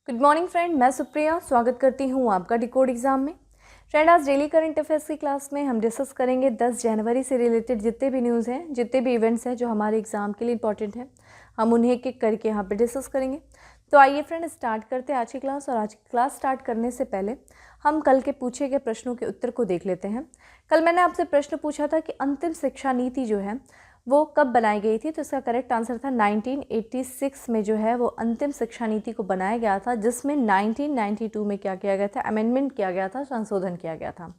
Good morning friend, मैं सुप्रिया स्वागत करती हूँ आपका डिकोड एग्जाम में। फ्रेंड, आज डेली करंट अफेयर्स की क्लास में हम डिस्कस करेंगे 10 जनवरी से रिलेटेड जितने भी न्यूज़ हैं, जितने भी इवेंट्स हैं जो हमारे एग्जाम के लिए इंपॉर्टेंट हैं, हम उन्हें एक एक करके यहाँ पे डिस्कस करेंगे। तो आइए फ्रेंड स्टार्ट करते हैं आज की क्लास। और आज की क्लास स्टार्ट करने से पहले हम कल के पूछे गए प्रश्नों के उत्तर को देख लेते हैं। कल मैंने आपसे प्रश्न पूछा था कि अंतिम शिक्षा नीति जो है वो कब बनाई गई थी, तो इसका करेक्ट आंसर था 1986 में जो है वो अंतिम शिक्षा नीति को बनाया गया था, जिसमें 1992 में क्या किया गया था, अमेंडमेंट किया गया था, संशोधन किया गया था।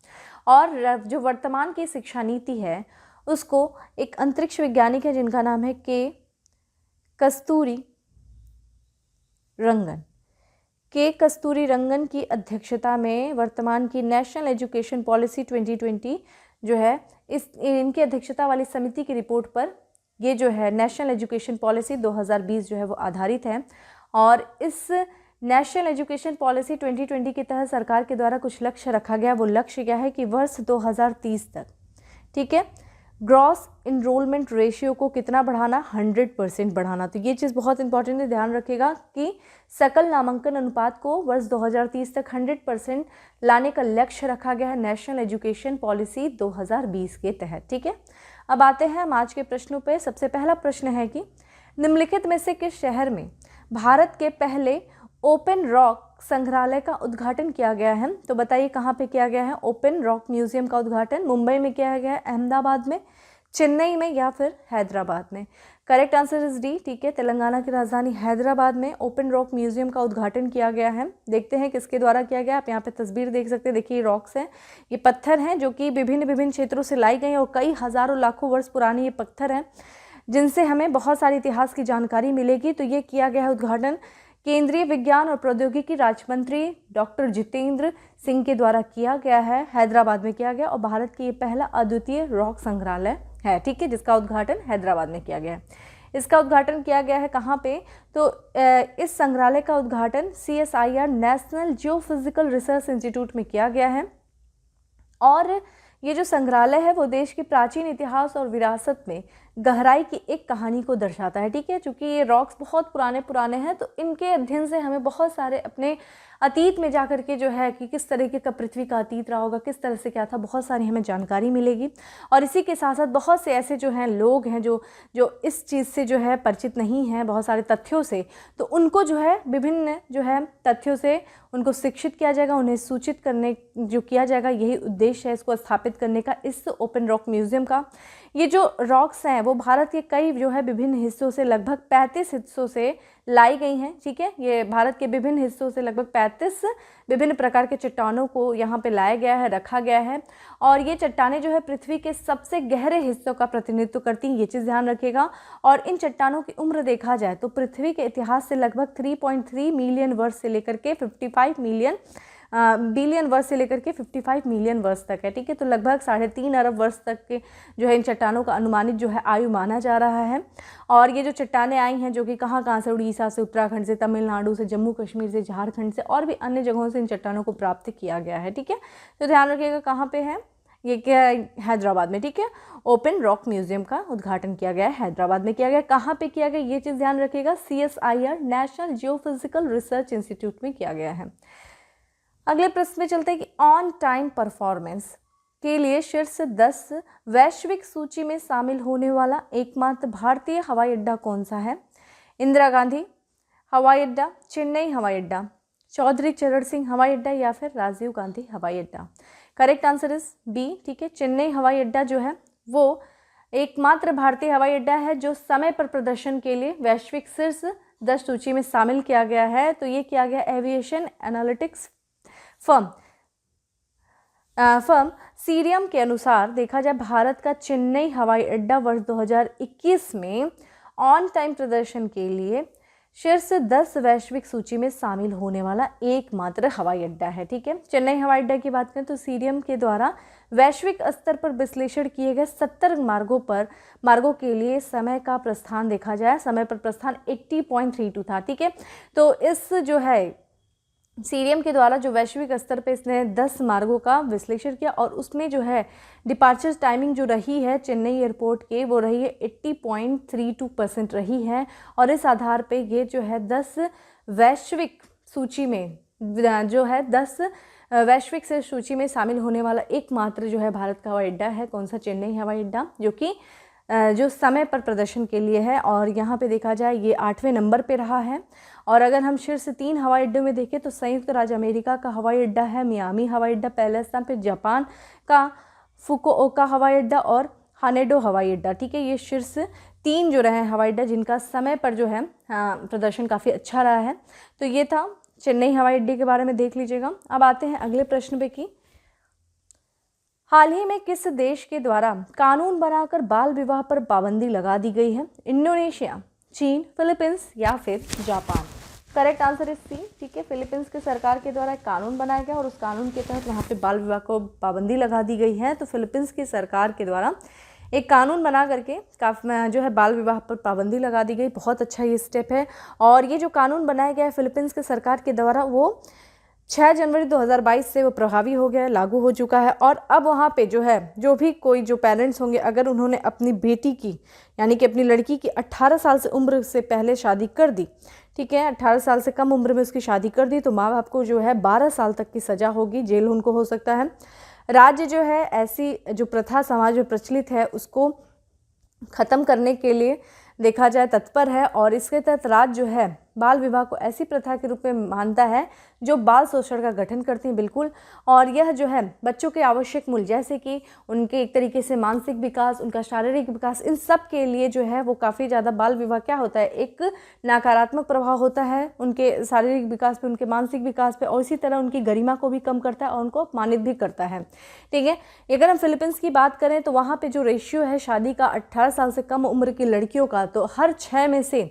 और जो वर्तमान की शिक्षा नीति है उसको एक अंतरिक्ष वैज्ञानिक है जिनका नाम है के कस्तूरी रंगन की अध्यक्षता में वर्तमान की नेशनल एजुकेशन पॉलिसी 2020 जो है इनकी अध्यक्षता वाली समिति की रिपोर्ट पर ये जो है नेशनल एजुकेशन पॉलिसी 2020 जो है वो आधारित है। और इस नेशनल एजुकेशन पॉलिसी 2020 के तहत सरकार के द्वारा कुछ लक्ष्य रखा गया। वो लक्ष्य क्या है कि वर्ष 2030 तक, ठीक है, ग्रॉस इनरोलमेंट रेशियो को कितना बढ़ाना, 100% बढ़ाना। तो ये चीज़ बहुत इंपॉर्टेंट है, ध्यान रखिएगा कि सकल नामांकन अनुपात को वर्ष 2030 तक 100% लाने का लक्ष्य रखा गया है नेशनल एजुकेशन पॉलिसी 2020 के तहत। ठीक है, अब आते हैं हम आज के प्रश्नों पे। सबसे पहला प्रश्न है कि निम्नलिखित में से किस शहर में भारत के पहले ओपन रॉक संग्रहालय का उद्घाटन किया गया है? तो बताइए कहाँ पे किया गया है ओपन रॉक म्यूजियम का उद्घाटन? मुंबई में किया गया है, अहमदाबाद में, चेन्नई में या फिर हैदराबाद में? Correct answer is D. ठीक है, तेलंगाना की राजधानी हैदराबाद में ओपन रॉक म्यूजियम का उद्घाटन किया गया है। देखते हैं किसके द्वारा किया गया। आप यहाँ पे तस्वीर देख सकते हैं, देखिए रॉक्स हैं, ये पत्थर हैं जो कि विभिन्न क्षेत्रों से लाई गई और कई हज़ारों लाखों वर्ष पुराने ये पत्थर हैं जिनसे हमें बहुत सारे इतिहास की जानकारी मिलेगी। तो ये किया गया है उद्घाटन केंद्रीय विज्ञान और प्रौद्योगिकी राज्य मंत्री डॉक्टर जितेंद्र सिंह के द्वारा किया गया है, हैदराबाद में किया गया। और भारत की ये पहला अद्वितीय रॉक संग्रहालय है, ठीक है, जिसका उद्घाटन हैदराबाद में किया गया है। इसका उद्घाटन किया गया है कहाँ पे? तो इस संग्रहालय का उद्घाटन CSIR national geophysical research institute में किया गया है। और ये जो संग्रहालय है वो देश के प्राचीन इतिहास और विरासत में गहराई की एक कहानी को दर्शाता है। ठीक है, चूँकि ये रॉक्स बहुत पुराने हैं तो इनके अध्ययन से हमें बहुत सारे अपने अतीत में जाकर के जो है कि किस तरीके का पृथ्वी का अतीत रहा होगा, किस तरह से क्या था, बहुत सारी हमें जानकारी मिलेगी। और इसी के साथ साथ बहुत से ऐसे जो हैं लोग हैं जो इस चीज़ से जो है परिचित नहीं हैं, बहुत सारे तथ्यों से, तो उनको जो है विभिन्न जो है तथ्यों से उनको शिक्षित किया जाएगा, उन्हें सूचित करने जो किया जाएगा, यही उद्देश्य है इसको स्थापित करने का इस ओपन रॉक म्यूजियम का। ये जो रॉक्स हैं वो भारत के कई जो है विभिन्न हिस्सों से, लगभग 35 हिस्सों से लाई गई हैं। ठीक है, ये भारत के विभिन्न हिस्सों से लगभग 35 विभिन्न प्रकार के चट्टानों को यहाँ पे लाया गया है, रखा गया है। और ये चट्टानें जो है पृथ्वी के सबसे गहरे हिस्सों का प्रतिनिधित्व करती हैं, ये चीज़ ध्यान रखिएगा। और इन चट्टानों की उम्र देखा जाए तो पृथ्वी के इतिहास से लगभग 3.3 मिलियन वर्ष से लेकर के 55 बिलियन वर्ष से लेकर के 55 मिलियन वर्ष तक है। ठीक है, तो लगभग 3.5 अरब वर्ष तक के जो है इन चट्टानों का अनुमानित जो है आयु माना जा रहा है। और ये जो चट्टानें आई हैं जो कि कहाँ से, उड़ीसा से, उत्तराखंड से, तमिलनाडु से, जम्मू कश्मीर से, झारखंड से और भी अन्य जगहों से इन चट्टानों को प्राप्त किया गया है। ठीक है, तो ध्यान रखिएगा कहाँ पे है ये, क्या है, हैदराबाद में। ठीक है, ओपन रॉक म्यूजियम का उद्घाटन किया गया है, हैदराबाद में किया गया। कहाँ पे किया गया ये चीज़ ध्यान रखिएगा, CSIR national geophysical research institute में किया गया है। अगले प्रश्न में चलते हैं कि ऑन टाइम परफॉर्मेंस के लिए शीर्ष 10 वैश्विक सूची में शामिल होने वाला एकमात्र भारतीय हवाई अड्डा कौन सा है? इंदिरा गांधी हवाई अड्डा, चेन्नई हवाई अड्डा, चौधरी चरण सिंह हवाई अड्डा या फिर राजीव गांधी हवाई अड्डा? Correct answer is B. ठीक है, चेन्नई हवाई अड्डा जो है वो एकमात्र भारतीय हवाई अड्डा है जो समय पर प्रदर्शन के लिए वैश्विक शीर्ष 10 सूची में शामिल किया गया है। तो ये किया गया एविएशन एनालिटिक्स फर्म सीरियम के अनुसार देखा जाए भारत का चेन्नई हवाई अड्डा वर्ष 2021 में ऑन टाइम प्रदर्शन के लिए शीर्ष 10 वैश्विक सूची में शामिल होने वाला एकमात्र हवाई अड्डा है। ठीक है, चेन्नई हवाई अड्डा की बात करें तो सीरियम के द्वारा वैश्विक स्तर पर विश्लेषण किए गए 70 मार्गों के लिए समय का प्रस्थान देखा जाए, समय पर प्रस्थान 80.32 था। ठीक है, तो इस जो है सीरियम के द्वारा जो वैश्विक स्तर पे इसने 10 मार्गों का विश्लेषण किया और उसमें जो है डिपार्चर टाइमिंग जो रही है चेन्नई एयरपोर्ट के वो रही है 80.32% रही है। और इस आधार पे ये जो है 10 वैश्विक सूची में जो है 10 वैश्विक से सूची में शामिल होने वाला एकमात्र जो है भारत का हवाई अड्डा है। कौन सा? चेन्नई हवाई अड्डा, जो कि जो समय पर प्रदर्शन के लिए है। और यहाँ पे देखा जाए ये 8वें नंबर पे रहा है। और अगर हम शीर्ष 3 हवाई अड्डों में देखें तो संयुक्त राज्य अमेरिका का हवाई अड्डा है मियामी हवाई अड्डा पहले स्थान पे, जापान का फुकुओका हवाई अड्डा और हानेडो हवाई अड्डा। ठीक है, ये शीर्ष 3 जो रहे हवाई अड्डा जिनका समय पर जो है प्रदर्शन काफ़ी अच्छा रहा है। तो ये था चेन्नई हवाई अड्डे के बारे में, देख लीजिएगा। अब आते हैं अगले प्रश्न पे कि हाल ही में किस देश के द्वारा कानून बनाकर बाल विवाह पर पाबंदी लगा दी गई है? इंडोनेशिया, चीन, फिलीपींस या फिर Japan. Correct answer is C. ठीक है, फिलीपींस के सरकार के द्वारा एक कानून बनाया गया और उस कानून के तहत वहाँ पे बाल विवाह को पाबंदी लगा दी गई है। तो फिलीपींस की सरकार के द्वारा एक कानून बना करके काफ़ी जो है बाल विवाह पर पाबंदी लगा दी गई। बहुत अच्छा ये स्टेप है। और ये जो कानून बनाया गया है फिलीपींस के सरकार के द्वारा वो 6 जनवरी 2022 से वो प्रभावी हो गया है, लागू हो चुका है। और अब वहाँ पे जो है जो भी कोई जो पेरेंट्स होंगे अगर उन्होंने अपनी बेटी की यानी कि अपनी लड़की की 18 साल से उम्र से पहले शादी कर दी, ठीक है, 18 साल से कम उम्र में उसकी शादी कर दी, तो माँ बाप को जो है 12 साल तक की सज़ा होगी, जेल उनको हो सकता है। राज्य जो है ऐसी जो प्रथा समाज में प्रचलित है उसको ख़त्म करने के लिए देखा जाए तत्पर है। और इसके तहत राज्य जो है बाल विवाह को ऐसी प्रथा के रूप में मानता है जो बाल शोषण का गठन करती है, बिल्कुल। और यह जो है बच्चों के आवश्यक मूल्य जैसे कि उनके एक तरीके से मानसिक विकास, उनका शारीरिक विकास, इन सब के लिए जो है वो काफ़ी ज़्यादा बाल विवाह क्या होता है, एक नकारात्मक प्रभाव होता है उनके शारीरिक विकास पे, उनके मानसिक विकास पे, और इसी तरह उनकी गरिमा को भी कम करता है और उनको अपमानित भी करता है। ठीक है, अगर हम फिलीपींस की बात करें तो वहाँ पर जो रेशियो है शादी का 18 साल से कम उम्र की लड़कियों का, तो हर 6 में से,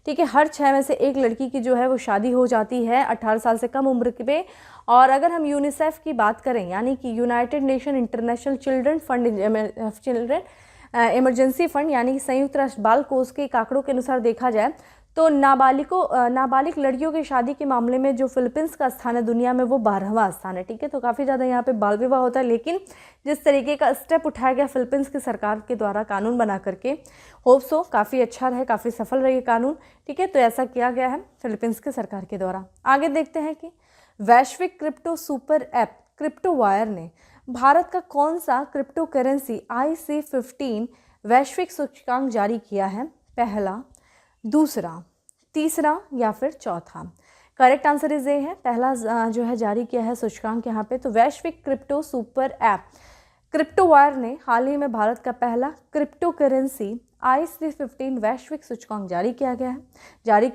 ठीक है, हर 6 में से एक लड़की की जो है वो शादी हो जाती है 18 साल से कम उम्र पे। और अगर हम यूनिसेफ की बात करें यानी कि United nation international children fund emergency fund यानी कि संयुक्त राष्ट्र बाल कोष के आंकड़ों के अनुसार देखा जाए तो नाबालिग लड़कियों की शादी के मामले में जो फिलीपींस का स्थान है दुनिया में वो 12वां स्थान है। ठीक है, तो काफ़ी ज़्यादा यहाँ पे बाल विवाह होता है। लेकिन जिस तरीके का स्टेप उठाया गया फिलीपींस की सरकार के द्वारा कानून बना करके, होप सो काफ़ी अच्छा रहे, काफ़ी सफल रहे ये कानून। ठीक है, तो ऐसा किया गया है फिलीपींस की सरकार के द्वारा। आगे देखते हैं कि वैश्विक क्रिप्टो सुपर ऐप क्रिप्टोवायर ने भारत का कौन सा क्रिप्टो करेंसी IC15 वैश्विक सूचकांक जारी किया है? पहला, दूसरा, तीसरा या फिर चौथा। करेक्ट आंसर इज ए है, पहला जो है जारी किया है सूचकांक यहाँ पे। तो वैश्विक क्रिप्टो सुपर ऐप क्रिप्टोवायर ने हाल ही में भारत का पहला क्रिप्टो करेंसी IC15 वैश्विक सूचकांक जारी किया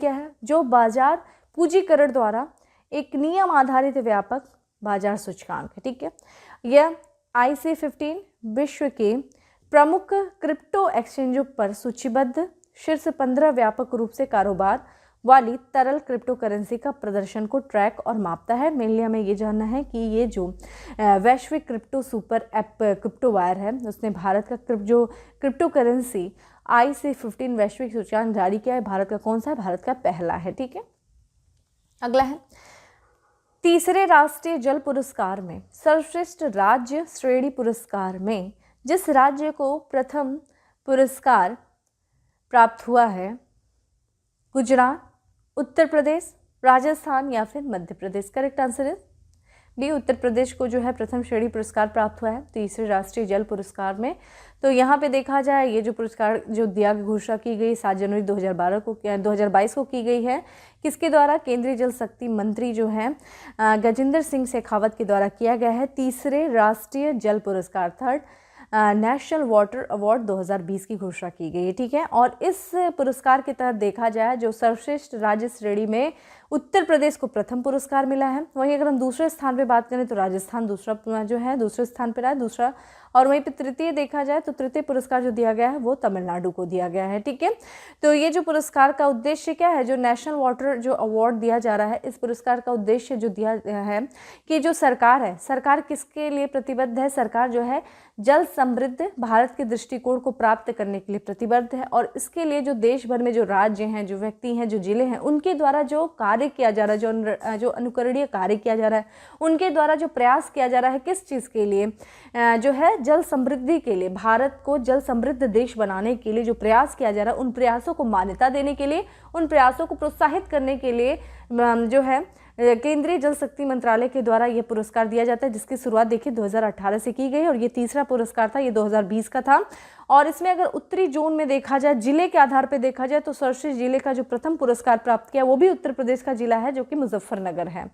है जो बाजार पूंजीकरण द्वारा एक नियम आधारित व्यापक बाजार सूचकांक है। ठीक है, यह IC15 विश्व के प्रमुख क्रिप्टो एक्सचेंजों पर सूचीबद्ध शीर्ष 15 व्यापक रूप से कारोबार वाली तरल क्रिप्टो करेंसी का प्रदर्शन को ट्रैक और मापता है। मेनली हमें ये जानना है कि ये जो वैश्विक क्रिप्टो सुपर ऐप क्रिप्टोवायर है उसने भारत का जो क्रिप्टो करेंसी IC15 वैश्विक सूचकांक जारी किया है, भारत का कौन सा है? भारत का पहला है। ठीक है, अगला है तीसरे राष्ट्रीय जल पुरस्कार में सर्वश्रेष्ठ राज्य श्रेणी पुरस्कार में जिस राज्य को प्रथम पुरस्कार प्राप्त हुआ है, गुजरात, उत्तर प्रदेश, राजस्थान या फिर मध्य प्रदेश। करेक्ट आंसर है बी, उत्तर प्रदेश को जो है प्रथम श्रेणी पुरस्कार प्राप्त हुआ है तीसरे राष्ट्रीय जल पुरस्कार में। तो यहाँ पे देखा जाए ये जो पुरस्कार जो दिया घोषणा की गई 7 जनवरी 2022 को की गई है, किसके द्वारा? केंद्रीय जल शक्ति मंत्री जो है गजेंद्र सिंह शेखावत के द्वारा किया गया है। तीसरे राष्ट्रीय जल पुरस्कार, थर्ड नेशनल वाटर अवार्ड 2020 की घोषणा की गई है। ठीक है, और इस पुरस्कार के तहत देखा जाए जो सर्वश्रेष्ठ राज्य श्रेणी में उत्तर प्रदेश को प्रथम पुरस्कार मिला है। वहीं अगर हम दूसरे स्थान पे बात करें तो राजस्थान दूसरा जो है दूसरे स्थान पर रहा है, दूसरा। और वहीं पे तृतीय देखा जाए तो तृतीय पुरस्कार जो दिया गया है वो तमिलनाडु को दिया गया है। ठीक है, तो ये जो पुरस्कार का उद्देश्य क्या है, जो नेशनल वाटर जो अवार्ड दिया जा रहा है, इस पुरस्कार का उद्देश्य जो दिया है कि जो सरकार है, सरकार किसके लिए प्रतिबद्ध है? सरकार जो है जल समृद्ध भारत के दृष्टिकोण को प्राप्त करने के लिए प्रतिबद्ध है। और इसके लिए जो देश भर में जो राज्य हैं, जो व्यक्ति हैं, जो जिले हैं, उनके द्वारा जो कार्य किया जा रहा है, जो अनुकरणीय कार्य किया जा रहा है, उनके द्वारा जो प्रयास किया जा रहा है, किस चीज़ के लिए? जो है जल समृद्धि के लिए, भारत को जल समृद्ध देश बनाने के लिए जो प्रयास किया जा रहा है, उन प्रयासों को मान्यता देने के लिए, उन प्रयासों को प्रोत्साहित करने के लिए जो है केंद्रीय जल शक्ति मंत्रालय के द्वारा ये पुरस्कार दिया जाता है, जिसकी शुरुआत देखिए 2018 से की गई और ये तीसरा पुरस्कार था, ये 2020 का था। और इसमें अगर उत्तरी जोन में देखा जाए, जिले के आधार पर देखा जाए, तो सर्वश्रेष्ठ जिले का जो प्रथम पुरस्कार प्राप्त किया वो भी उत्तर प्रदेश का जिला है, जो कि मुजफ्फरनगर है।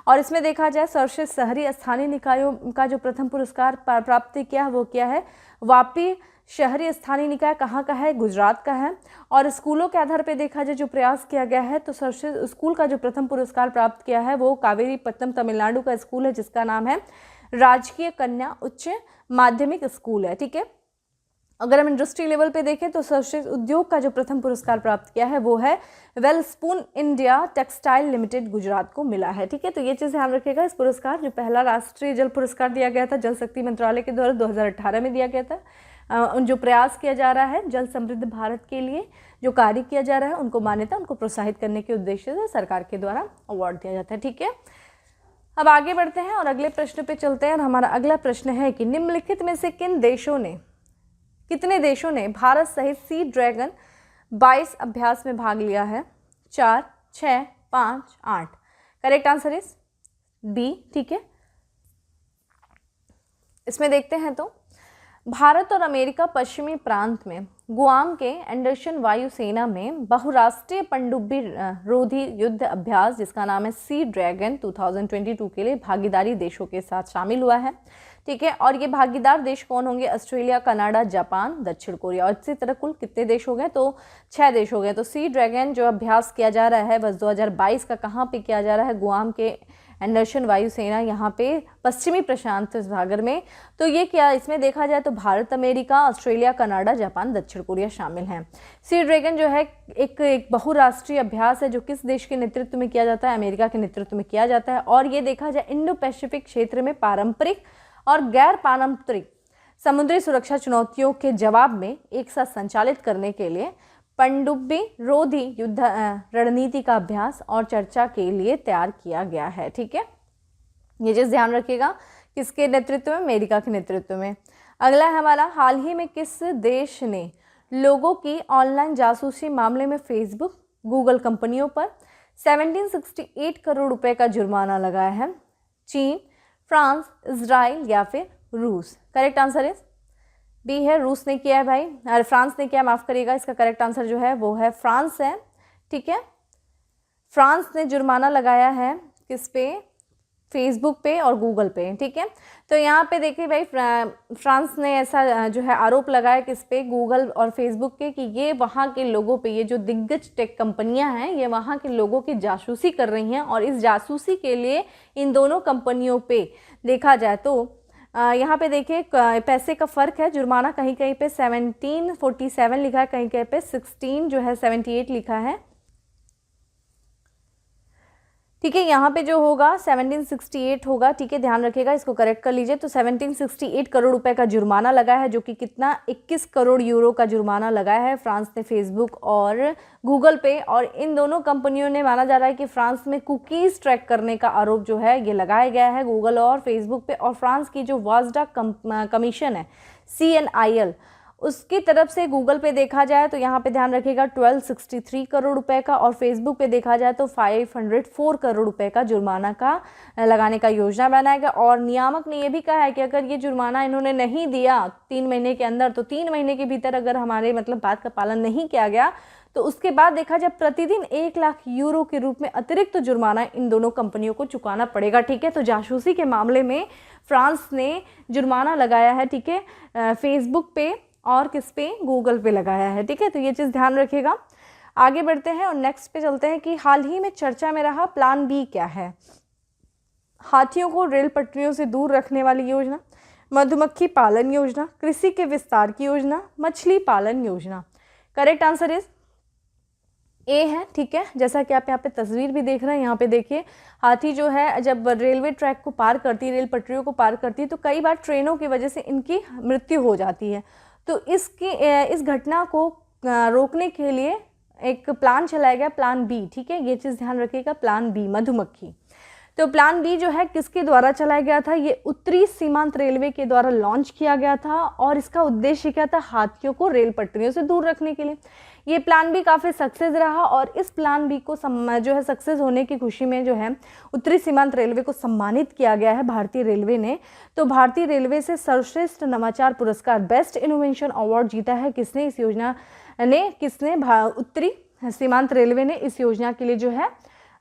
और इसमें देखा जाए सर्वश्रेष्ठ शहरी स्थानीय निकायों का जो प्रथम पुरस्कार प्राप्त किया वो क्या है, वापी शहरी स्थानीय निकाय कहाँ का है, गुजरात का है। और स्कूलों के आधार पर देखा जाए जो प्रयास किया गया है, तो सर्वश्रेष्ठ स्कूल का जो प्रथम पुरस्कार प्राप्त किया है वो कावेरीपट्टनम तमिलनाडु का स्कूल है, जिसका नाम है राजकीय कन्या उच्च माध्यमिक स्कूल है। ठीक है, अगर हम इंडस्ट्री लेवल पे देखें तो सर्वश्रेष्ठ उद्योग का जो प्रथम पुरस्कार प्राप्त किया है वो है वेलस्पून इंडिया टेक्सटाइल लिमिटेड, गुजरात को मिला है। ठीक है, तो ये चीज़ ध्यान रखिएगा। इस पुरस्कार जो पहला राष्ट्रीय जल पुरस्कार दिया गया था जल शक्ति मंत्रालय के द्वारा 2018 में दिया गया था। जो प्रयास किया जा रहा है जल समृद्ध भारत के लिए जो कार्य किया जा रहा है उनको मान्यता, उनको प्रोत्साहित करने के उद्देश्य से सरकार के द्वारा अवार्ड दिया जाता है। ठीक है, अब आगे बढ़ते हैं और अगले प्रश्न पे चलते हैं। और हमारा अगला प्रश्न है कि निम्नलिखित में से कितने देशों ने भारत सहित सी ड्रैगन 22 अभ्यास में भाग लिया है? 4, 6, 5, 8। Correct answer is B. ठीक है, इसमें देखते हैं तो भारत और अमेरिका पश्चिमी प्रांत में गुआम के एंडरसन वायुसेना में बहुराष्ट्रीय पनडुब्बी रोधी युद्ध अभ्यास, जिसका नाम है सी ड्रैगन 2022 के लिए भागीदारी देशों के साथ शामिल हुआ है। ठीक है, और ये भागीदार देश कौन होंगे? ऑस्ट्रेलिया, कनाडा, जापान, दक्षिण कोरिया। और इसी तरह कुल कितने देश हो गए? तो 6 देश हो गए। तो सी ड्रैगन जो अभ्यास किया जा रहा है बस 2022 का कहाँ पे किया जा रहा है? गुआम के एंडरसन वायुसेना यहाँ पे पश्चिमी प्रशांत सागर में। तो ये क्या इसमें देखा जाए तो Bharat, America, Australia, Canada, Japan, दक्षिण कोरिया शामिल हैं। सी ड्रैगन जो है एक बहुराष्ट्रीय अभ्यास है जो किस देश के नेतृत्व में किया जाता है? अमेरिका के नेतृत्व में किया जाता है। और ये देखा जाए इंडो पैसिफिक क्षेत्र में पारंपरिक और गैर पारंपरिक समुद्री सुरक्षा चुनौतियों के जवाब में एक साथ संचालित करने के लिए पनडुब्बी रोधी युद्ध रणनीति का अभ्यास और चर्चा के लिए तैयार किया गया है। ठीक है, ये चीज़ ध्यान रखिएगा। किसके नेतृत्व में? अमेरिका के नेतृत्व में। अगला है हमारा, हाल ही में किस देश ने लोगों की ऑनलाइन जासूसी मामले में फेसबुक, गूगल कंपनियों पर 1768 करोड़ रुपए का जुर्माना लगाया है? चीन, फ्रांस, इजराइल या फिर रूस? करेक्ट आंसर इज बी है, रूस ने किया है भाई, और फ्रांस ने किया, माफ़ करिएगा। इसका करेक्ट आंसर जो है वो है फ्रांस है। ठीक है, फ्रांस ने जुर्माना लगाया है किस पे? फेसबुक पे और गूगल पे। ठीक है, तो यहाँ पे देखिए भाई फ्रांस ने ऐसा जो है आरोप लगाया किस पे? गूगल और फेसबुक के, कि ये वहाँ के लोगों पे, ये जो दिग्गज टेक कंपनियाँ हैं ये वहाँ के लोगों की जासूसी कर रही हैं। और इस जासूसी के लिए इन दोनों कंपनियों पे देखा जाए तो यहाँ पे देखिए पैसे का फ़र्क है। जुर्माना कहीं कहीं पे 1747 लिखा है, कहीं कहीं पे 16 जो है 78 लिखा है। ठीक है, यहाँ पे जो होगा 1768 होगा। ठीक है, ध्यान रखिएगा, इसको करेक्ट कर लीजिए। तो 1768 करोड़ रुपए का जुर्माना लगा है, जो कि कितना 21 करोड़ यूरो का जुर्माना लगाया है फ्रांस ने फेसबुक और गूगल पे। और इन दोनों कंपनियों ने, माना जा रहा है कि फ्रांस में कुकीज़ ट्रैक करने का आरोप जो है ये लगाया गया है गूगल और फेसबुक पे। और फ्रांस की जो वाजडा कमीशन है CNIL, उसकी तरफ से गूगल पे देखा जाए तो यहाँ पे ध्यान रखिएगा 1263 करोड़ रुपए का, और फेसबुक पे देखा जाए तो 504 करोड़ रुपए का जुर्माना का लगाने का योजना बनाया गया। और नियामक ने यह भी कहा है कि अगर ये जुर्माना इन्होंने नहीं दिया 3 महीने के अंदर, तो 3 महीने के भीतर अगर हमारे बात का पालन नहीं किया गया तो उसके बाद देखा जाए प्रतिदिन 1 लाख यूरो के रूप में अतिरिक्त जुर्माना इन दोनों कंपनियों को चुकाना पड़ेगा। ठीक है, तो जासूसी के मामले में फ्रांस ने जुर्माना लगाया है। ठीक है, फेसबुक पे और किस पे? गूगल पे लगाया है। ठीक है, तो ये चीज़ ध्यान रखिएगा। आगे बढ़ते हैं और नेक्स्ट पे चलते हैं कि हाल ही में चर्चा में रहा प्लान बी क्या है? हाथियों को रेल पटरियों से दूर रखने वाली योजना, मधुमक्खी पालन योजना, कृषि के विस्तार की योजना, मछली पालन योजना। करेक्ट आंसर इज ए है। ठीक है, जैसा कि आप यहाँ पे तस्वीर भी देख रहे हैं, यहाँ पे देखिए हाथी जो है जब रेलवे ट्रैक को पार करती है, रेल पटरियों को पार करती है, तो कई बार ट्रेनों की वजह से इनकी मृत्यु हो जाती है। तो इस घटना को रोकने के लिए एक प्लान चलाया गया, प्लान बी। ठीक है, ये चीज़ ध्यान रखिएगा, प्लान बी मधुमक्खी। तो प्लान बी जो है किसके द्वारा चलाया गया था? ये उत्तरी सीमांत रेलवे के द्वारा लॉन्च किया गया था। और इसका उद्देश्य क्या था? हाथियों को रेल पटरियों से दूर रखने के लिए। ये प्लान बी काफ़ी सक्सेस रहा और इस प्लान बी को जो है सक्सेस होने की खुशी में जो है उत्तरी सीमांत रेलवे को सम्मानित किया गया है भारतीय रेलवे ने। तो भारतीय रेलवे से सर्वश्रेष्ठ नवाचार पुरस्कार बेस्ट इनोवेशन अवार्ड जीता है किसने, इस योजना ने, किसने, उत्तरी सीमांत रेलवे ने इस योजना के लिए जो है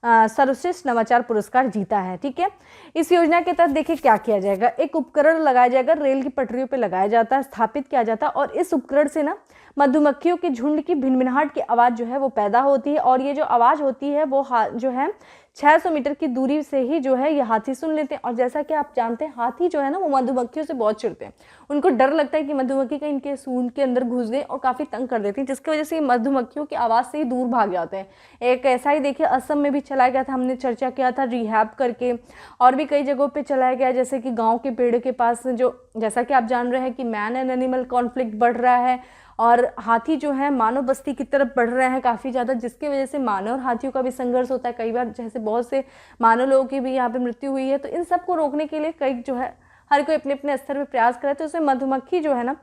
सर्वश्रेष्ठ नवाचार पुरस्कार जीता है। ठीक है, इस योजना के तहत देखिए क्या किया जाएगा, एक उपकरण लगाया जाएगा, रेल की पटरियों पे लगाया जाता है, स्थापित किया जाता है और इस उपकरण से ना मधुमक्खियों के झुंड की भिनभिनाहट की आवाज़ जो है वो पैदा होती है और ये जो आवाज़ होती है वो जो है 600 मीटर की दूरी से ही जो है ये हाथी सुन लेते हैं। और जैसा कि आप जानते हैं हाथी जो है ना वो मधुमक्खियों से बहुत चिढ़ते हैं, उनको डर लगता है कि मधुमक्खी कहीं इनके सूंड के अंदर घुस गई और काफ़ी तंग कर देती है, जिसकी वजह से मधुमक्खियों की आवाज़ से ही दूर भाग जाते हैं। एक ऐसा ही देखिए असम में भी चलाया गया था, हमने चर्चा किया था रिहैब करके, और भी कई जगहों पर चलाया गया, जैसे कि गाँव के पेड़ के पास जो, जैसा कि आप जान रहे हैं कि मैन एंड एनिमल कॉन्फ्लिक्ट बढ़ रहा है और हाथी जो है मानव बस्ती की तरफ बढ़ रहे हैं काफ़ी ज़्यादा, जिसकी वजह से मानव और हाथियों का भी संघर्ष होता है कई बार, जैसे बहुत से मानव लोगों की भी यहाँ पे मृत्यु हुई है। तो इन सब को रोकने के लिए कई जो है हर कोई अपने अपने स्तर पर प्रयास करे, तो उसमें मधुमक्खी जो है ना,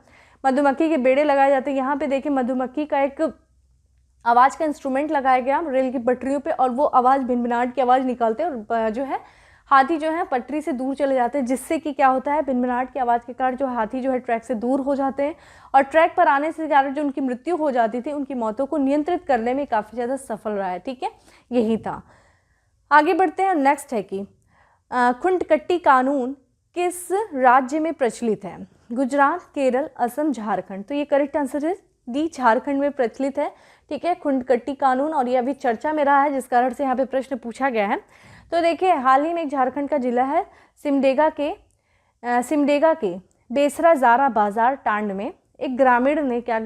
मधुमक्खी के बेड़े लगाए जाते हैं। यहाँ पे देखिए मधुमक्खी का एक आवाज़ का इंस्ट्रूमेंट लगाया गया रेल की पटरियों पर और वो आवाज़ भिनभिनाहट की आवाज़ निकालते हैं और जो है हाथी जो है पटरी से दूर चले जाते हैं, जिससे कि क्या होता है भिनभिनाहट की आवाज़ के कारण जो हाथी जो है ट्रैक से दूर हो जाते हैं और ट्रैक पर आने से कारण जो उनकी मृत्यु हो जाती थी उनकी मौतों को नियंत्रित करने में काफ़ी ज़्यादा सफल रहा है। ठीक है, यही था। आगे बढ़ते हैं, नेक्स्ट है कि खुंटकट्टी कानून किस राज्य में प्रचलित है, गुजरात, केरल, असम, झारखंड। तो ये करेक्ट आंसर है डी, झारखंड में प्रचलित है। ठीक है, खुंटकट्टी कानून, और ये अभी चर्चा में रहा है जिस कारण से यहाँ पे प्रश्न पूछा गया है। तो देखिए हाल ही में एक झारखंड का जिला है सिमडेगा के बेसरा जारा बाजार टांड में एक ग्रामीणों ने क्या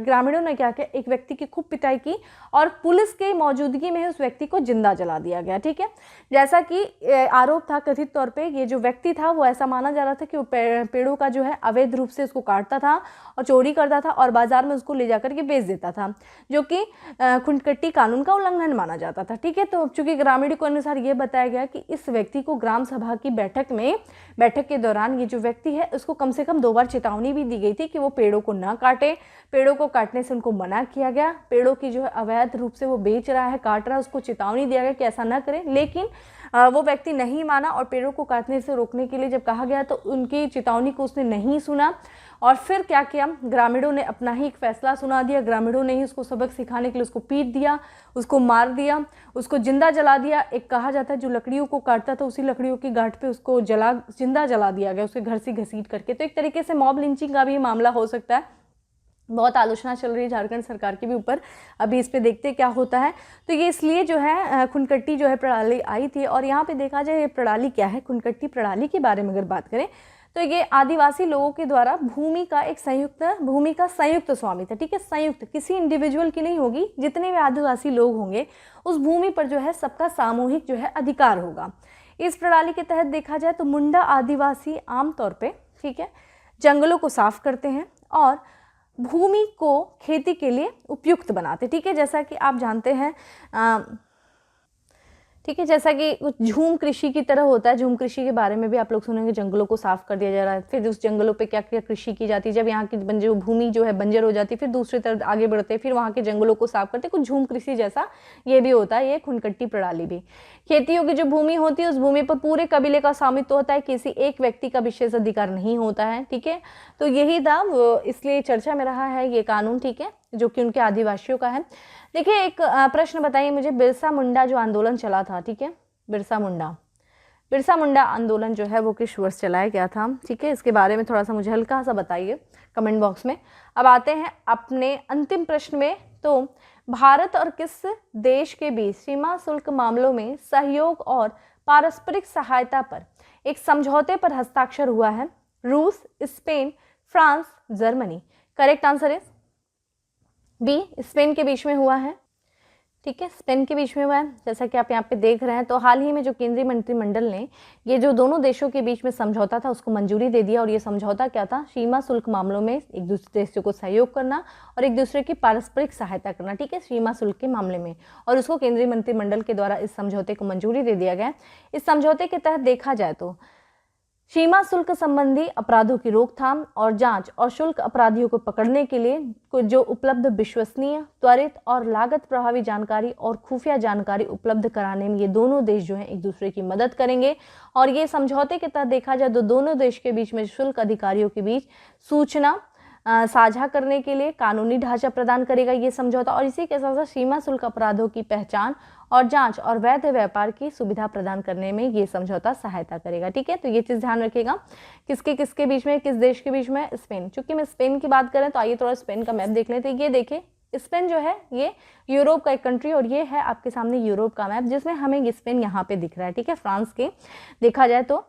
किया, एक व्यक्ति की खूब पिटाई की और पुलिस के मौजूदगी में उस व्यक्ति को जिंदा जला दिया गया। ठीक है, जैसा कि आरोप था, कथित तौर पे ये जो व्यक्ति था वो ऐसा माना जा रहा था कि वो पेड़ों का जो है अवैध रूप से उसको काटता था और चोरी करता था और बाजार में उसको ले जाकर के बेच देता था, जो कि खुंटकट्टी कानून का उल्लंघन माना जाता था। ठीक है, तो चूंकि ग्रामीणों के अनुसार ये बताया गया कि इस व्यक्ति को ग्राम सभा की बैठक के दौरान ये जो व्यक्ति है उसको कम से कम 2 बार चेतावनी भी दी गई थी कि वो पेड़ों को ना काटे, पेड़ों को काटने से उनको मना किया गया, पेड़ों की जो है अवैध रूप से वो बेच रहा है, काट रहा है, उसको चेतावनी दिया गया कि ऐसा ना करें, लेकिन वो व्यक्ति नहीं माना और पेड़ों को काटने से रोकने के लिए जब कहा गया तो उनकी चेतावनी को उसने नहीं सुना और फिर क्या किया, ग्रामीणों ने अपना ही एक फैसला सुना दिया, ग्रामीणों ने ही उसको सबक सिखाने के लिए उसको पीट दिया, उसको मार दिया, उसको जिंदा जला दिया। एक कहा जाता है जो लकड़ियों को काटता था उसी लकड़ियों की गांठ पे उसको जिंदा जला दिया गया, उसके घर से घसीट करके। तो एक तरीके से मॉब लिंचिंग का भी मामला हो सकता है। बहुत आलोचना चल रही है झारखंड सरकार के भी ऊपर, अभी इस पे देखते क्या होता है। तो ये इसलिए जो है खुंटकट्टी जो है प्रणाली आई थी और यहाँ पे देखा जाए ये प्रणाली क्या है, खुंटकट्टी प्रणाली के बारे में अगर बात करें तो ये आदिवासी लोगों के द्वारा भूमि का संयुक्त स्वामित्व। ठीक है, संयुक्त, किसी इंडिविजुअल की नहीं होगी, जितने भी आदिवासी लोग होंगे उस भूमि पर जो है सबका सामूहिक जो है अधिकार होगा। इस प्रणाली के तहत देखा जाए तो मुंडा आदिवासी आमतौर पे, ठीक है, जंगलों को साफ करते हैं और भूमि को खेती के लिए उपयुक्त बनाते। ठीक है, जैसा कि आप जानते हैं ठीक है, जैसा कि झूम कृषि की तरह होता है, झूम कृषि के बारे में भी आप लोग सुनेंगे, जंगलों को साफ कर दिया जा रहा है, फिर उस जंगलों पे क्या क्या कृषि की जाती है, जब यहाँ की जो भूमि जो है बंजर हो जाती है फिर दूसरी तरफ आगे बढ़ते हैं, फिर वहाँ के जंगलों को साफ करते हैं, कुछ झूम कृषि जैसा ये भी होता है, ये खुंटकट्टी प्रणाली भी। खेतियों की जो भूमि होती है उस भूमि पर पूरे कबीले का स्वामित्व होता है, किसी एक व्यक्ति का विशेष अधिकार नहीं होता है। ठीक है, तो यही था, इसलिए चर्चा में रहा है ये कानून, ठीक है, जो कि उनके आदिवासियों का है। देखिए एक प्रश्न बताइए मुझे, बिरसा मुंडा जो आंदोलन चला था, ठीक है, बिरसा मुंडा आंदोलन जो है वो किस वर्ष चलाया गया था। ठीक है, इसके बारे में थोड़ा सा मुझे हल्का सा बताइए कमेंट बॉक्स में। अब आते हैं अपने अंतिम प्रश्न में। तो भारत और किस देश के बीच सीमा शुल्क मामलों में सहयोग और पारस्परिक सहायता पर एक समझौते पर हस्ताक्षर हुआ है? रूस, Spain, France, Germany. Correct answer है बी, स्पेन के बीच में हुआ है। ठीक है, स्पेन के बीच में हुआ है। जैसा कि आप यहाँ पे देख रहे हैं, तो हाल ही में जो केंद्रीय मंत्रिमंडल ने ये जो दोनों देशों के बीच में समझौता था उसको मंजूरी दे दिया, और ये समझौता क्या था, सीमा शुल्क मामलों में एक दूसरे देशों को सहयोग करना और एक दूसरे की पारस्परिक सहायता करना। ठीक है, सीमा शुल्क के मामले में, और उसको केंद्रीय मंत्रिमंडल के द्वारा इस समझौते को मंजूरी दे दिया गया। इस समझौते के तहत देखा जाए तो सीमा शुल्क संबंधी अपराधों की रोकथाम और जांच और शुल्क अपराधियों को पकड़ने के लिए जो उपलब्ध विश्वसनीय, त्वरित और लागत प्रभावी जानकारी और खुफिया जानकारी उपलब्ध कराने में ये दोनों देश जो हैं एक दूसरे की मदद करेंगे। और ये समझौते के तहत देखा जाए तो दोनों देश के बीच में शुल्क अधिकारियों के बीच सूचना साझा करने के लिए कानूनी ढांचा प्रदान करेगा ये समझौता। और इसी के साथ साथ सीमा शुल्क अपराधों की पहचान और जांच और वैध व्यापार की सुविधा प्रदान करने में ये समझौता सहायता करेगा। ठीक है, तो ये चीज़ ध्यान रखिएगा। किसके किसके बीच में, किस देश के बीच में? स्पेन। चूंकि मैं स्पेन की बात करें तो आइए थोड़ा स्पेन का मैप देख लेते हैं। ये देखिए, स्पेन जो है ये यूरोप का एक कंट्री और ये है आपके सामने यूरोप का मैप, जिसमें हमें ये स्पेन यहाँ पे दिख रहा है। ठीक है, फ्रांस के देखा जाए तो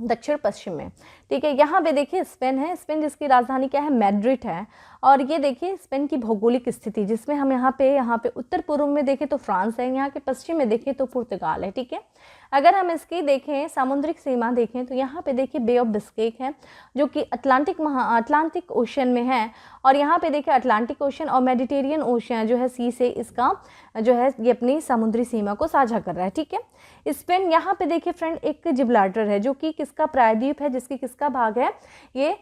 दक्षिण पश्चिम में। ठीक है, यहाँ पे देखिए स्पेन है, स्पेन जिसकी राजधानी क्या है? मैड्रिड है। और ये देखिए स्पेन की भौगोलिक स्थिति, जिसमें हम यहाँ पे उत्तर पूर्व में देखें तो फ्रांस है, यहाँ के पश्चिम में देखें तो पुर्तगाल है। ठीक है, अगर हम इसकी देखें सामुद्रिक सीमा देखें तो यहाँ पे देखिए बे ऑफ बिस्केक है जो कि अटलांटिक ओशन में है। और यहाँ पे देखिए अटलांटिक ओशन और मेडिटेरियन ओशन जो है सी से इसका जो है ये अपनी समुद्री सीमा को साझा कर रहा है। ठीक है, स्पेन यहाँ पे देखिए फ्रेंड एक जिब्राल्टर है जो कि किसका प्रायद्वीप है, जिसकी किसका भाग है? ये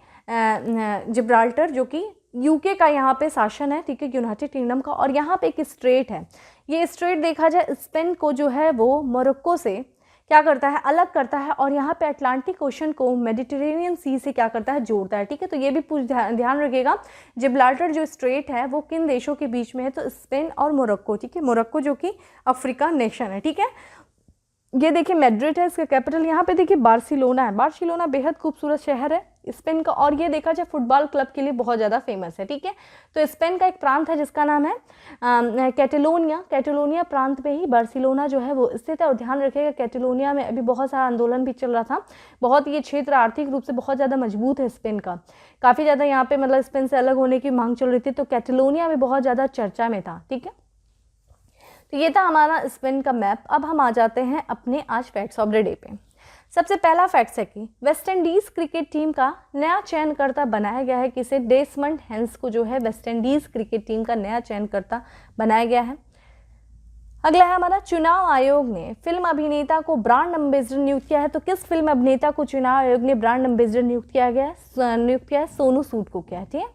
जिब्राल्टर जो कि यूके का यहाँ पे शासन है। ठीक है, यूनाइटेड किंगडम का। और यहाँ पे एक स्ट्रेट है, ये स्ट्रेट देखा जाए स्पेन को जो है वो मोरक्को से क्या करता है? अलग करता है। और यहाँ पे अटलांटिक ओशन को मेडिटेरेनियन सी से क्या करता है? जोड़ता है। ठीक है, तो ये भी ध्यान रखिएगा जिब्राल्टर जो स्ट्रेट है वो किन देशों के बीच में है? तो स्पेन और मोरक्को। ठीक है, मोरक्को जो कि अफ्रीका नेशन है। ठीक है, ये देखिए मैड्रिड है, इसका कैपिटल। यहाँ पे देखिए बार्सिलोना है, बार्सिलोना बेहद खूबसूरत शहर है स्पेन का। और ये देखा जाए फुटबॉल क्लब के लिए बहुत ज़्यादा फेमस है। ठीक है, तो स्पेन का एक प्रांत है जिसका नाम है कैटेलोनिया। कैटेलोनिया प्रांत में ही बार्सिलोना जो है वो स्थित है। और ध्यान रखिएगा कैटेलोनिया में अभी बहुत सारा आंदोलन भी चल रहा था, बहुत ये क्षेत्र आर्थिक रूप से बहुत ज़्यादा मजबूत है स्पेन का, काफ़ी ज़्यादा यहाँ पे मतलब स्पेन से अलग होने की मांग चल रही थी, तो कैटेलोनिया में बहुत ज़्यादा चर्चा में था। ठीक है, तो ये था हमारा स्पेन का मैप। अब हम आ जाते हैं अपने आज फैक्ट्स ऑफ द डे पे। सबसे पहला फैक्ट्स है कि वेस्ट इंडीज़ क्रिकेट टीम का नया चयनकर्ता बनाया गया है। किसे? डेसमंड हेंस को जो है वेस्ट इंडीज़ क्रिकेट टीम का नया चयनकर्ता बनाया गया है। अगला है हमारा चुनाव आयोग ने फिल्म अभिनेता को ब्रांड एम्बेसडर नियुक्त किया है। तो किस फिल्म अभिनेता को चुनाव आयोग ने ब्रांड एम्बेसडर नियुक्त किया है? सोनू सूद को किया है। ठीक है,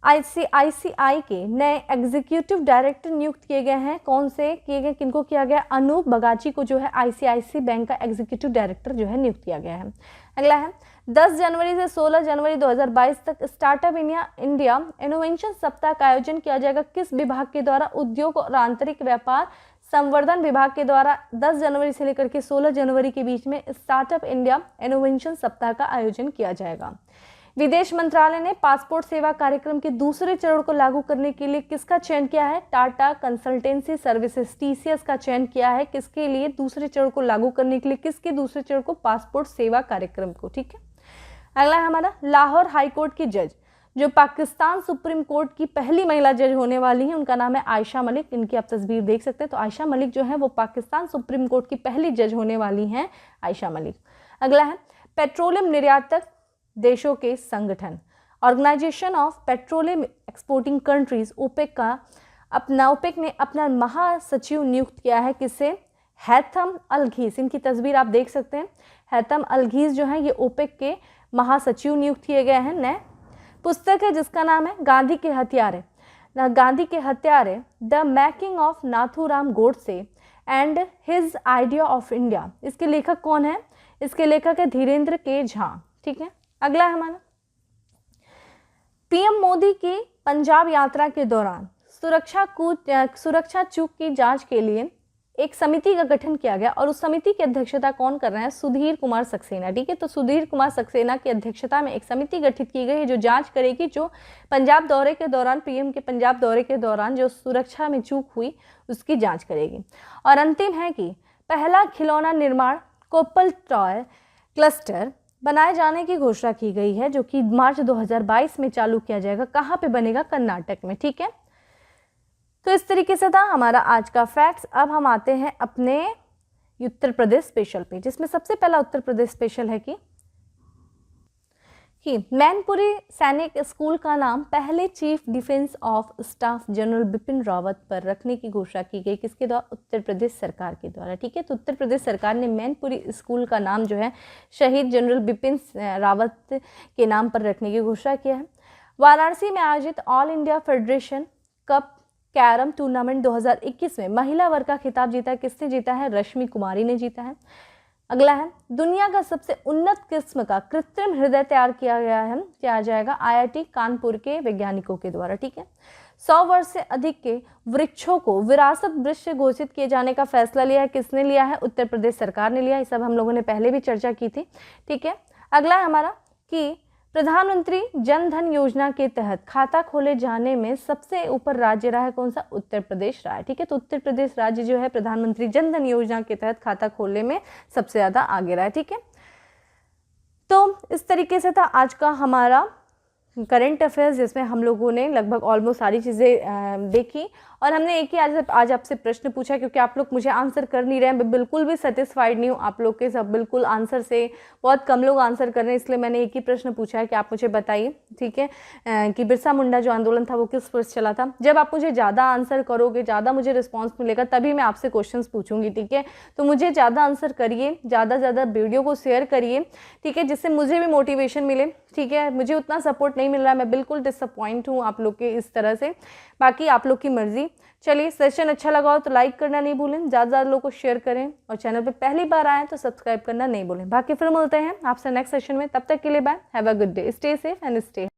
आईसीआईसीआई के नए एग्जीक्यूटिव डायरेक्टर नियुक्त किए गए हैं। कौन से किए गए? किनको किया गया? अनूप बगाची को जो है आईसीआईसी बैंक का एग्जीक्यूटिव डायरेक्टर जो है नियुक्त किया गया है। अगला है 10 जनवरी से 16 जनवरी 2022 तक स्टार्टअप इंडिया इनोवेशन सप्ताह का आयोजन किया जाएगा। किस विभाग के द्वारा? उद्योग और आंतरिक व्यापार संवर्धन विभाग के द्वारा 10 जनवरी से लेकर के 16 जनवरी के बीच में स्टार्टअप इंडिया इनोवेशन सप्ताह का आयोजन किया जाएगा। विदेश मंत्रालय ने पासपोर्ट सेवा कार्यक्रम के दूसरे चरण को लागू करने के लिए किसका चयन किया है? टाटा कंसल्टेंसी सर्विसेज टीसीएस का चयन किया है। किसके लिए? दूसरे चरण को लागू करने के लिए। किसके दूसरे चरण को? पासपोर्ट सेवा कार्यक्रम को। ठीक है, अगला है हमारा लाहौर हाईकोर्ट की जज जो पाकिस्तान सुप्रीम कोर्ट की पहली महिला जज होने वाली हैं, उनका नाम है आयशा मलिक। इनकी आप तस्वीर देख सकते हैं। तो आयशा मलिक जो है वो पाकिस्तान सुप्रीम कोर्ट की पहली जज होने वाली हैं, आयशा मलिक। अगला है पेट्रोलियम निर्यातक देशों के संगठन organization of petroleum exporting countries OPEC ने अपना महासचिव नियुक्त किया है। किसे? हैथम अलघीस। इनकी तस्वीर आप देख सकते हैं। हैथम अलघीस जो है ये ओपेक के महासचिव नियुक्त किए गए हैं। नए पुस्तक है जिसका नाम है गांधी के हत्यारे the making of Nathuram Godse and his idea of India. इसके लेखक कौन है? इसके लेखक है धीरेन्द्र के झा। ठीक है, अगला है हमारा पीएम मोदी की पंजाब यात्रा के दौरान सुरक्षा चूक की जांच के लिए एक समिति का गठन किया गया और उस समिति की अध्यक्षता कौन कर रहे हैं? सुधीर कुमार सक्सेना। ठीक है, तो सुधीर कुमार सक्सेना की अध्यक्षता में एक समिति गठित की गई है जो जांच करेगी जो पंजाब दौरे के दौरान पीएम के पंजाब दौरे के दौरान जो सुरक्षा में चूक हुई उसकी जांच करेगी। और अंतिम है कि पहला खिलौना निर्माण कोप्पल टॉय क्लस्टर बनाए जाने की घोषणा की गई है जो कि मार्च 2022 में चालू किया जाएगा। कहाँ पे बनेगा? कर्नाटक में। ठीक है, तो इस तरीके से था हमारा आज का फैक्ट्स। अब हम आते हैं अपने उत्तर प्रदेश स्पेशल पे, जिसमें सबसे पहला उत्तर प्रदेश स्पेशल है कि कि मैनपुरी सैनिक स्कूल का नाम पहले chief defence of staff general Bipin Rawat पर रखने की घोषणा की गई, किसके द्वारा? उत्तर प्रदेश सरकार के द्वारा। ठीक है, तो उत्तर प्रदेश सरकार ने मैनपुरी स्कूल का नाम जो है शहीद जनरल बिपिन रावत के नाम पर रखने की घोषणा किया है। वाराणसी में आयोजित all India federation cup carrom tournament 2021 में महिला वर्ग का खिताब जीता, किसने जीता है? रश्मि कुमारी ने जीता है। अगला है, दुनिया का सबसे उन्नत किस्म का कृत्रिम हृदय तैयार किया गया है, क्या जाएगा? IIT कानपुर के वैज्ञानिकों के द्वारा। ठीक है, 100 वर्ष से अधिक के वृक्षों को विरासत वृक्ष घोषित किए जाने का फैसला लिया है, किसने लिया है? उत्तर प्रदेश सरकार ने लिया। ये सब हम लोगों ने पहले भी चर्चा की थी। ठीक है, अगला है हमारा कि प्रधानमंत्री जन धन योजना के तहत खाता खोले जाने में सबसे ऊपर राज्य रहा है, कौन सा? उत्तर प्रदेश रहा है। ठीक है, तो उत्तर प्रदेश राज्य जो है प्रधानमंत्री जन धन योजना के तहत खाता खोलने में सबसे ज़्यादा आगे रहा है। ठीक है, तो इस तरीके से था आज का हमारा करंट अफेयर्स, जिसमें हम लोगों ने लगभग ऑलमोस्ट सारी चीज़ें देखी और हमने एक ही आज आपसे प्रश्न पूछा, क्योंकि आप लोग मुझे आंसर कर नहीं रहे हैं। मैं बिल्कुल भी सेटिस्फाइड नहीं हूँ आप लोग के सब बिल्कुल आंसर से, बहुत कम लोग आंसर कर रहे हैं, इसलिए मैंने एक ही प्रश्न पूछा है कि आप मुझे बताइए, ठीक है, कि बिरसा मुंडा जो आंदोलन था वो किस वर्ष चला था। जब आप मुझे ज़्यादा आंसर करोगे, ज़्यादा मुझे रिस्पॉन्स मिलेगा, तभी मैं आपसे क्वेश्चन पूछूंगी। ठीक है, तो मुझे ज़्यादा आंसर करिए, ज़्यादा वीडियो को शेयर करिए, ठीक है, जिससे मुझे भी मोटिवेशन मिले। ठीक है, मुझे उतना सपोर्ट नहीं मिल रहा है, मैं बिल्कुल डिसअपॉइंट हूँ आप लोग के इस तरह से। बाकी आप लोग की मर्जी। चलिए, सेशन अच्छा लगा हो तो लाइक करना नहीं भूलें, ज़्यादा लोगों को शेयर करें और चैनल पे पहली बार आए तो सब्सक्राइब करना नहीं भूलें। बाकी फिर मिलते हैं आपसे नेक्स्ट सेशन में, तब तक के लिए bye, have a good day, stay safe and stay